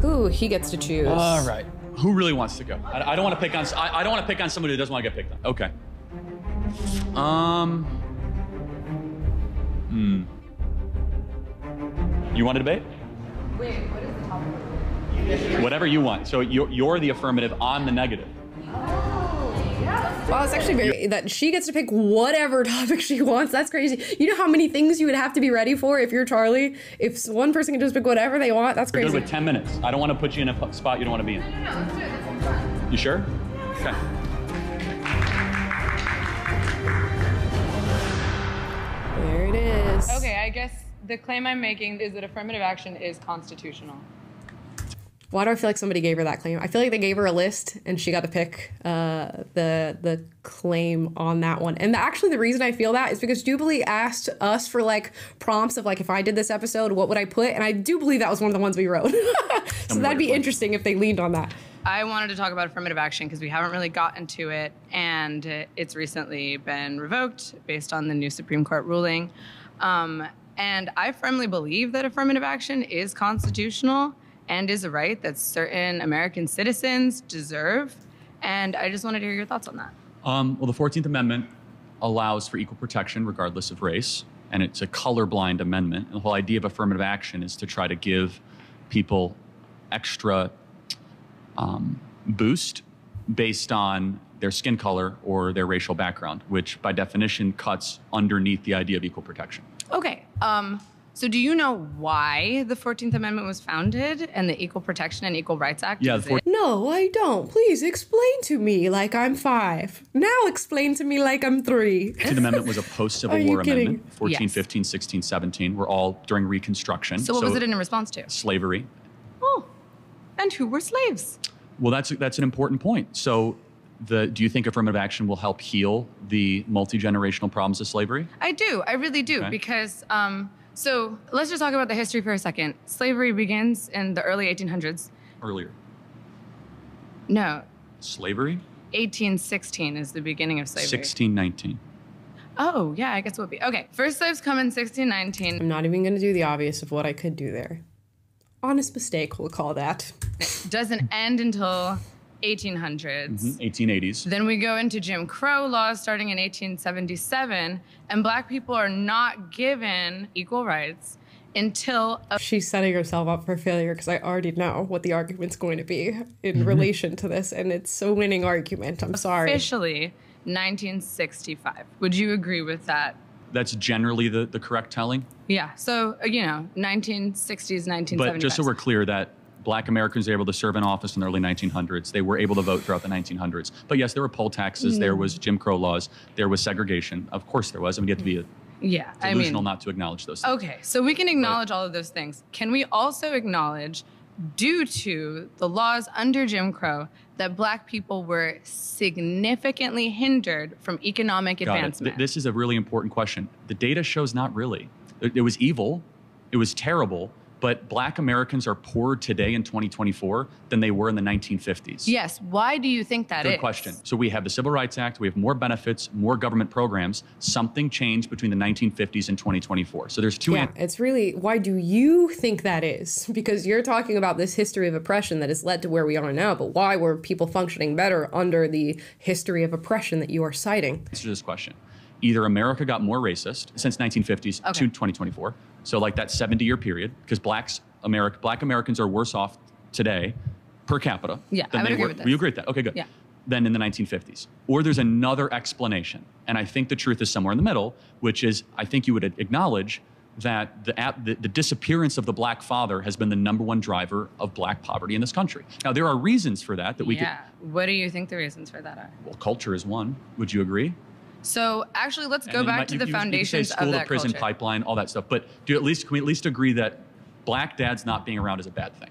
Ooh, he gets to choose. All right. Who really wants to go? I don't want to pick on. I don't want to pick on somebody who doesn't want to get picked on. Okay. You want to debate? Wait, what is the topic? Whatever you want. So you're the affirmative, I'm the negative. Well, it's actually very that she gets to pick whatever topic she wants. That's crazy. You know how many things you would have to be ready for if you're Charlie? If one person can just pick whatever they want, that's crazy. We're good with 10 minutes. I don't want to put you in a spot you don't want to be in. No, let's do it. That's fun. You sure? Okay. There it is. Okay, I guess the claim I'm making is that affirmative action is constitutional. Why do I feel like somebody gave her that claim? I feel like they gave her a list and she got to pick the claim on that one. And actually the reason I feel that is because Jubilee asked us for like prompts of like, if I did this episode, what would I put? And I do believe that was one of the ones we wrote. So that'd be interesting if they leaned on that. I wanted to talk about affirmative action because we haven't really gotten to it, and it's recently been revoked based on the new Supreme Court ruling. And I firmly believe that affirmative action is constitutional and is a right that certain American citizens deserve. And I just wanted to hear your thoughts on that. Well, the 14th Amendment allows for equal protection regardless of race, and it's a colorblind amendment. And the whole idea of affirmative action is to try to give people extra boost based on their skin color or their racial background, which by definition cuts underneath the idea of equal protection. Okay. So do you know why the 14th Amendment was founded and the Equal Protection and Equal Rights Act? Yeah, No, I don't. Please explain to me like I'm 5. Now explain to me like I'm 3. The 14th Amendment was a post-Civil Are you War kidding? amendment. 14, Yes. 15, 16, 17 were all during Reconstruction. So what was it in response to? Slavery. Oh, and who were slaves? Well, that's an important point. So do you think affirmative action will help heal the multi-generational problems of slavery? I do. I really do. Okay. Because, so let's just talk about the history for a second. Slavery begins in the early 1800s. Earlier. No, Slavery? 1816 is the beginning of slavery. 1619. Oh, yeah, I guess it would be. Okay, first slaves come in 1619. I'm not even going to do the obvious of what I could do there. Honest mistake, we'll call that. Doesn't end until 1800s. 1880s. Then we go into Jim Crow laws starting in 1877, and black people are not given equal rights until She's setting herself up for failure because I already know what the argument's going to be in relation to this, and it's a winning argument. I'm sorry. officially 1965. Would you agree with that? That's generally the correct telling. Yeah, so, 1960s, 1970s. But just so we're clear that Black Americans were able to serve in office in the early 1900s. They were able to vote throughout the 1900s. But yes, there were poll taxes, there was Jim Crow laws, there was segregation. Of course there was. I mean, you have to be delusional not to acknowledge those things. Okay, so we can acknowledge all of those things. Can we also acknowledge, due to the laws under Jim Crow, that black people were significantly hindered from economic advancement? This is a really important question. The data shows not really. It was evil, it was terrible, but Black Americans are poorer today in 2024 than they were in the 1950s. Yes, why do you think that is? Good question. So we have the Civil Rights Act, we have more benefits, more government programs. Something changed between the 1950s and 2024. So there's two Yeah, it's really, why do you think that is? Because you're talking about this history of oppression that has led to where we are now, but why were people functioning better under the history of oppression that you are citing? answer to this question. Either America got more racist since 1950s to 2024, so like that 70-year period, because Black Americans are worse off today per capita Yeah, than I would they agree were. with this. You agree with that? Okay, good. Yeah. Than in the 1950s. Or there's another explanation, and I think the truth is somewhere in the middle, which is I think you would acknowledge that the disappearance of the Black father has been the #1 driver of Black poverty in this country. Now, there are reasons for that we could. What do you think the reasons for that are? Well, culture is one. Would you agree? So actually, let's go And then back to the you foundations say school of to that prison culture. pipeline, all that stuff. But can we at least agree that Black dads not being around is a bad thing?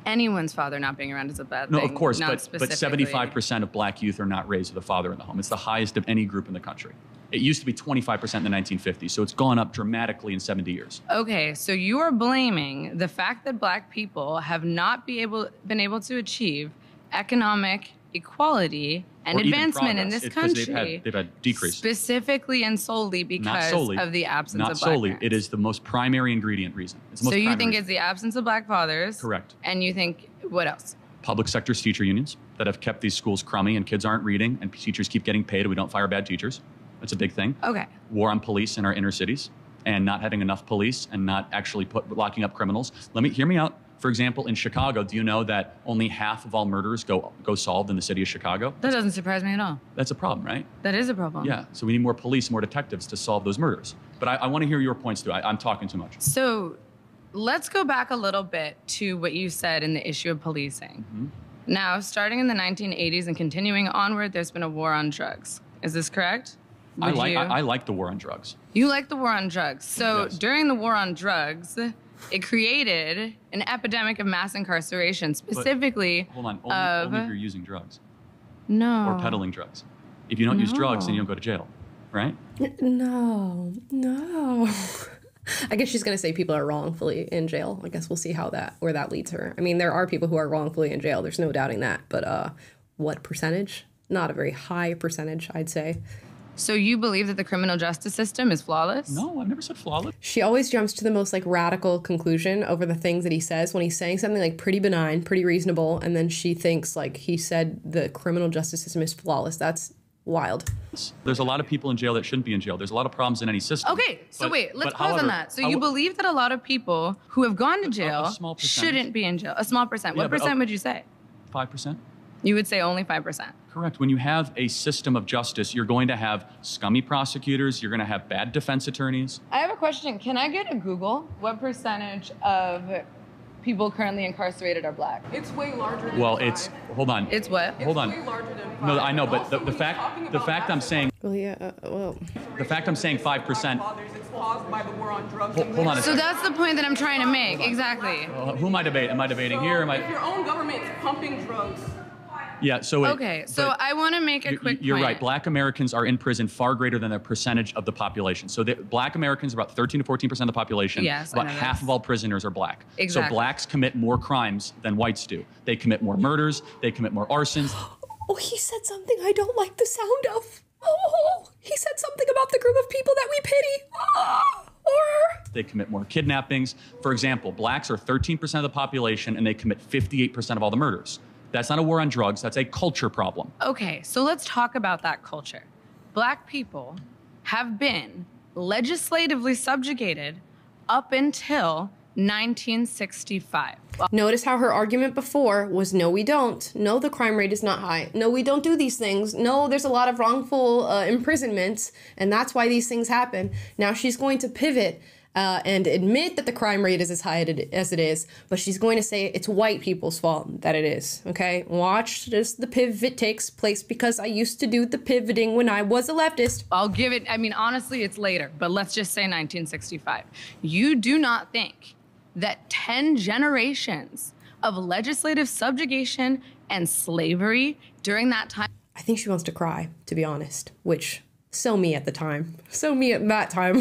Anyone's father not being around is a bad No, thing. of course, not but specifically. 75% of Black youth are not raised with a father in the home. It's the highest of any group in the country. It used to be 25% in the 1950s, so it's gone up dramatically in 70 years. Okay, so you are blaming the fact that Black people have not been able to achieve economic equality and Or even advancement in progress. this It's 'cause country. They've had decrease. Specifically and solely because of the absence Not of black solely. parents. It is the most primary ingredient reason. It's the most So you primary think reason. it's the absence of black fathers? Correct. And you think, what else? Public sector's teacher unions that have kept these schools crummy and kids aren't reading and teachers keep getting paid and we don't fire bad teachers. That's a big thing. Okay. War on police in our inner cities and not having enough police and not actually locking up criminals. Hear me out. For example, in Chicago, do you know that only half of all murders go solved in the city of Chicago? That doesn't surprise me at all. That's a problem, right? That is a problem. Yeah. So we need more police, more detectives to solve those murders. But I want to hear your points too. I'm talking too much. So let's go back a little bit to what you said in the issue of policing. Mm-hmm. Now, starting in the 1980s and continuing onward, there's been a war on drugs. Is this correct? I like the war on drugs. You like the war on drugs. So Yes. during the war on drugs, it created an epidemic of mass incarceration, specifically Hold on. of... Only if you're using drugs No. or peddling drugs. If you don't use drugs, then you don't go to jail, right? No. I guess she's going to say people are wrongfully in jail. I guess we'll see where that leads her. I mean, there are people who are wrongfully in jail. There's no doubting that. But what percentage? Not a very high percentage, I'd say. So you believe that the criminal justice system is flawless? No, I've never said flawless. She always jumps to the most like radical conclusion over the things that he says when he's saying something like pretty benign, pretty reasonable, and then she thinks like he said the criminal justice system is flawless. That's wild. There's a lot of people in jail that shouldn't be in jail. There's a lot of problems in any system. Okay, so wait, let's pause however, on that. So you believe that a lot of people who have gone to jail small percentage. shouldn't be in jail? A small percent. Yeah, What but percent would you say? 5%? You would say only 5%. Correct. When you have a system of justice, you're going to have scummy prosecutors. You're going to have bad defense attorneys. I have a question. Can I get a Google? What percentage of people currently incarcerated are black? It's way larger than Well, five. hold on. It's what? Hold on. Way larger than five. No, I know, but Also, the when you're talking fact about I'm that saying Well, yeah. Well, the fact I'm saying 5%. fathers, it's caused by the war on drugs. Hold on a So second. that's the point that I'm trying to make. Exactly. Who am I debating? Am I debating here? If your own government is pumping drugs, Yeah. So Okay, so I want to make a quick You're point. right. Black Americans are in prison far greater than the percentage of the population. So Black Americans are about 13 to 14% of the population. Yes, I About know half this. of all prisoners are black. Exactly. So blacks commit more crimes than whites do. They commit more murders. They commit more arsons. oh, he said something I don't like the sound of. Oh, he said something about the group of people that we pity. Horror. They commit more kidnappings. For example, blacks are 13% of the population and they commit 58% of all the murders. That's not a war on drugs. That's a culture problem. Okay, so let's talk about that culture. Black people have been legislatively subjugated up until 1965. Notice how her argument before was no, we don't. No, the crime rate is not high. No, we don't do these things. No, there's a lot of wrongful imprisonments, and that's why these things happen. Now she's going to pivot and admit that the crime rate is as high as it is, but she's going to say it's white people's fault that it is, okay? Watch as the pivot takes place because I used to do the pivoting when I was a leftist. I'll give it, I mean, honestly, it's later, but let's just say 1965. You do not think that 10 generations of legislative subjugation and slavery during that time? I think she wants to cry, to be honest, which, so me at the time. So me at that time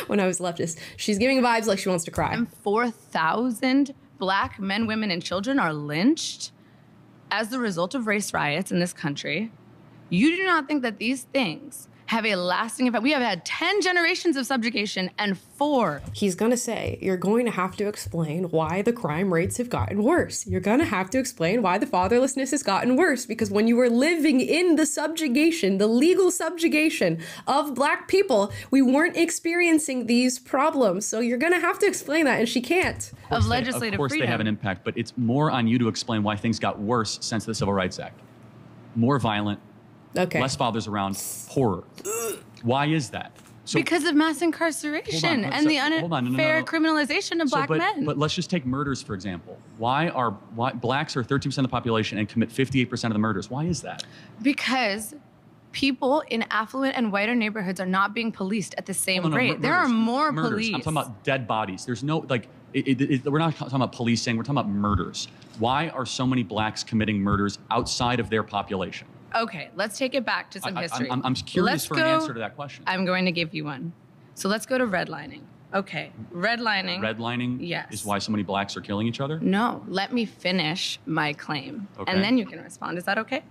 when I was leftist. She's giving vibes like she wants to cry. And 4,000 black men, women, and children are lynched as the result of race riots in this country. You do not think that these things have a lasting effect? We have had 10 generations of subjugation and 4. He's going to say, you're going to have to explain why the crime rates have gotten worse. You're going to have to explain why the fatherlessness has gotten worse. Because when you were living in the subjugation, the legal subjugation of black people, we weren't experiencing these problems. So you're going to have to explain that, and she can't. Of legislative Of course freedom. they have an impact, but it's more on you to explain why things got worse since the Civil Rights Act. More violent, Okay. less fathers around, poorer. Why is that? So, Because of mass incarceration and the unfair criminalization of black men. But let's just take murders, for example. Why blacks are 13% of the population and commit 58% of the murders? Why is that? Because people in affluent and whiter neighborhoods are not being policed at the same rate. There are murders. more Murders. police. I'm talking about dead bodies. There's no, we're not talking about policing, we're talking about murders. Why are so many blacks committing murders outside of their population? Okay, let's take it back to some history. I'm curious Let's for an answer to that question. I'm going to give you one. So let's go to redlining. Okay, redlining. Redlining Yes. is why so many blacks are killing each other? No, let me finish my claim. Okay. And then you can respond. Is that okay?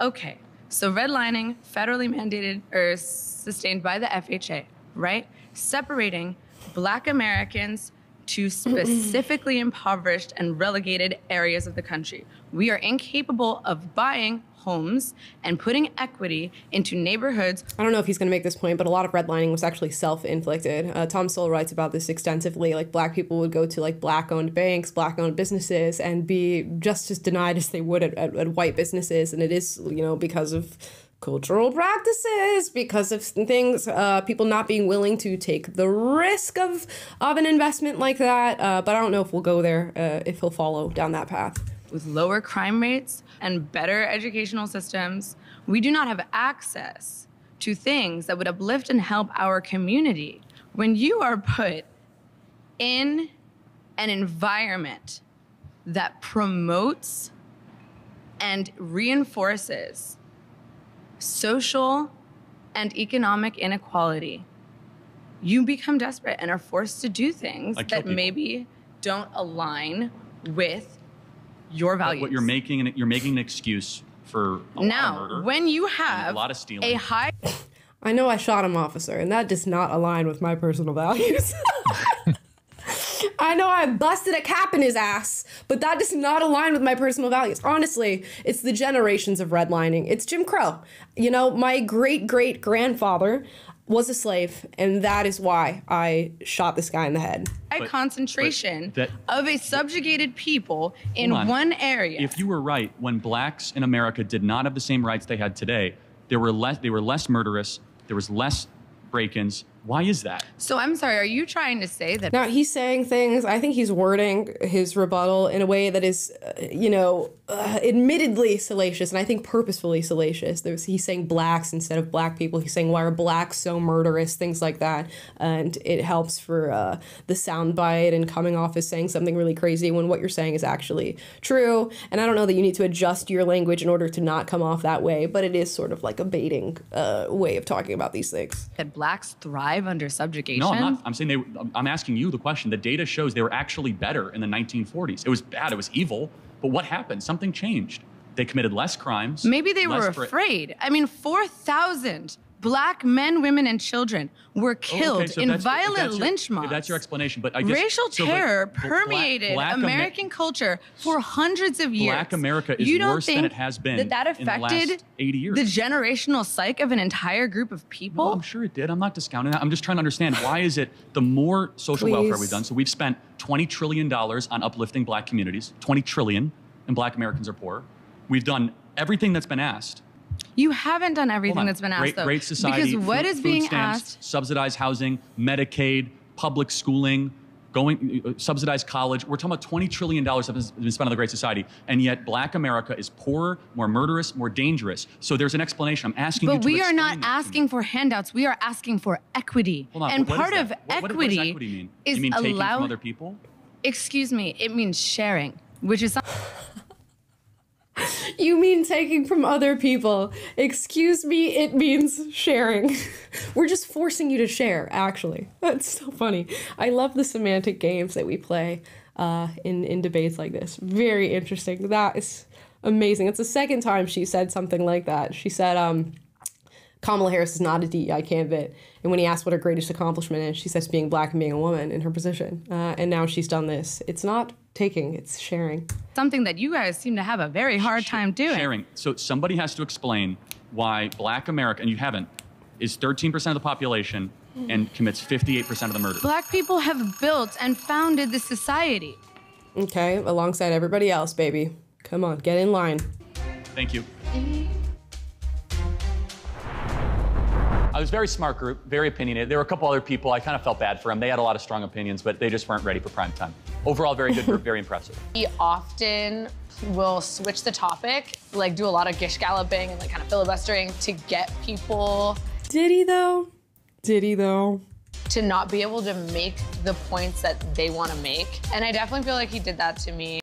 Okay. So redlining, federally mandated or sustained by the FHA, right? Separating Black Americans to specifically impoverished and relegated areas of the country. We are incapable of buying homes and putting equity into neighborhoods. I don't know if he's going to make this point, but a lot of redlining was actually self-inflicted. Tom Sowell writes about this extensively. Like, black people would go to like black-owned banks, black-owned businesses, and be just as denied as they would at white businesses. And it is, you know, because of cultural practices, because of things, people not being willing to take the risk of an investment like that. But I don't know if we'll go there, if he'll follow down that path. With lower crime rates and better educational systems, we do not have access to things that would uplift and help our community. When you are put in an environment that promotes and reinforces social and economic inequality, you become desperate and are forced to do things Like that maybe don't align with your values. What you're making an excuse for a lot of murder. When you and have a lot of stealing. a high... I know I shot him, officer, and that does not align with my personal values. I know I busted a cap in his ass, but that does not align with my personal values. Honestly, it's the generations of redlining. It's Jim Crow. You know, my great-great-grandfather was a slave, and that is why I shot this guy in the head. concentration of a subjugated people in one area. If you were right, when blacks in America did not have the same rights they had today, they were less murderous, there was less break-ins. Why is that? So I'm sorry, are you trying to say that... Now, he's saying things, I think he's wording his rebuttal in a way that is, admittedly salacious, and I think purposefully salacious. He's saying blacks instead of black people. He's saying, why are blacks so murderous? Things like that. And it helps for the soundbite and coming off as saying something really crazy when what you're saying is actually true. And I don't know that you need to adjust your language in order to not come off that way, but it is sort of like a baiting way of talking about these things. That blacks thrive under subjugation? No, I'm not. I'm saying I'm asking you the question. The data shows they were actually better in the 1940s. It was bad. It was evil. But what happened? Something changed. They committed less crimes. Maybe they were afraid. I mean, 4,000 black men, women, and children were killed in violent lynch mobs. That's your explanation. But I guess, racial terror permeated American culture for hundreds of years. Black America is worse than it has been that affected in the last 80 years. The generational psyche of an entire group of people? No, I'm sure it did. I'm not discounting that. I'm just trying to understand, why is it the more social welfare we've done? So we've spent $20 trillion on uplifting black communities. $20 trillion, and black Americans are poor. We've done everything that's been asked. You haven't done everything that's been asked, though. Great society, because what is being asked? Subsidized housing, Medicaid, public schooling, subsidized college. We're talking about $20 trillion that has been spent on the Great Society, and yet black America is poorer, more murderous, more dangerous. So there's an explanation. I'm asking you to explain. But we are not asking for handouts. We are asking for equity. Hold on, and part of equity what does equity mean? is you mean taking from other people? Excuse me. It means sharing, which is... You mean taking from other people. Excuse me, it means sharing. We're just forcing you to share, actually. That's so funny. I love the semantic games that we play in debates like this. Very interesting. That is amazing. It's the second time she said something like that. She said, Kamala Harris is not a DEI candidate. And when he asked what her greatest accomplishment is, she says being black and being a woman in her position. And now she's done this. It's not taking, it's sharing. Something that you guys seem to have a very hard time doing. Sharing. So somebody has to explain why black America, and you haven't, is 13% of the population and commits 58% of the murder. Black people have built and founded this society. Okay, alongside everybody else, baby. Come on, get in line. Thank you. I was a very smart group, very opinionated. There were a couple other people, I kind of felt bad for them. They had a lot of strong opinions, but they just weren't ready for prime time. Overall, very good group, very impressive. He often will switch the topic, like do a lot of gish galloping and like kind of filibustering to get people. Did he though? Did he though? To not be able to make the points that they want to make. And I definitely feel like he did that to me.